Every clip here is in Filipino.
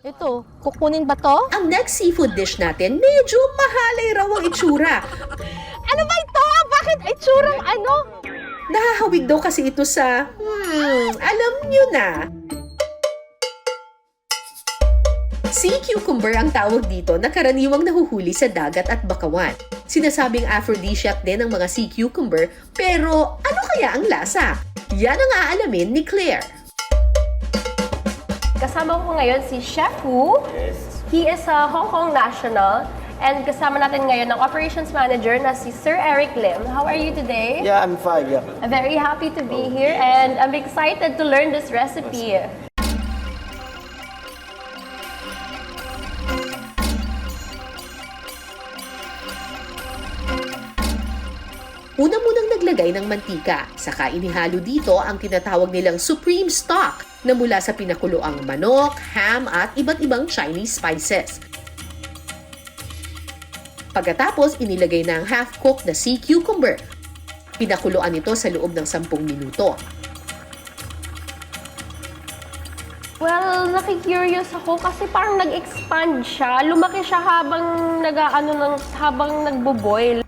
Ito, kukunin ba to? Ang next seafood dish natin, medyo mahalay raw ang itsura. Ano ba ito? Bakit itsurang ano? Nahahawig daw kasi ito sa, alam nyo na. Sea cucumber ang tawag dito na karaniwang nahuhuli sa dagat at bakawan. Sinasabing aphrodisiac din ang mga sea cucumber, pero ano kaya ang lasa? Yan ang aalamin ni Claire. Kasama ko ngayon si Chef Wu. He is a Hong Kong national. And kasama natin ngayon ang operations manager na si Sir Eric Lim. How are you today? Yeah, I'm fine, yeah. I'm very happy to be here and I'm excited to learn this recipe. Una munang naglagay ng mantika, saka inihalo dito ang tinatawag nilang supreme stock na mula sa pinakuloang manok, ham at iba't ibang Chinese spices. Pagkatapos, inilagay na ang half-cooked na sea cucumber. Pinakuloan ito sa loob ng 10 minuto. Well, nakikurious ako kasi parang nag-expand siya. Lumaki siya habang nagbo-boil.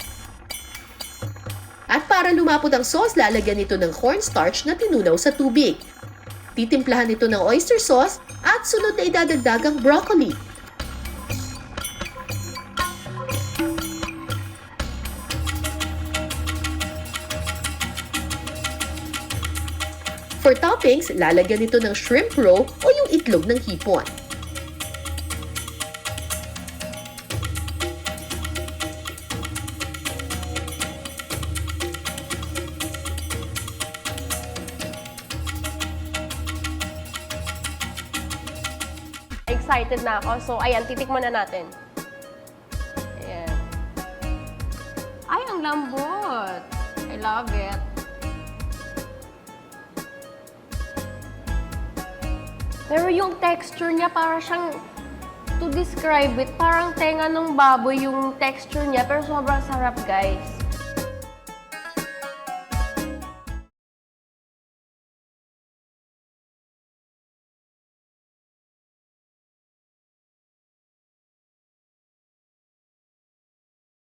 At para lumapot ang sauce, lalagyan ito ng cornstarch na tinunaw sa tubig. Titimplahan ito ng oyster sauce at sunod na idadagdag ang broccoli. For toppings, lalagyan ito ng shrimp roe o yung itlog ng hipon. Excited na ako. So, ayan, titikman na natin. Ayan. Ay, ang lambot. I love it. Pero yung texture niya, para siyang, to describe it, parang tenga ng baboy yung texture niya. Pero sobrang sarap, guys.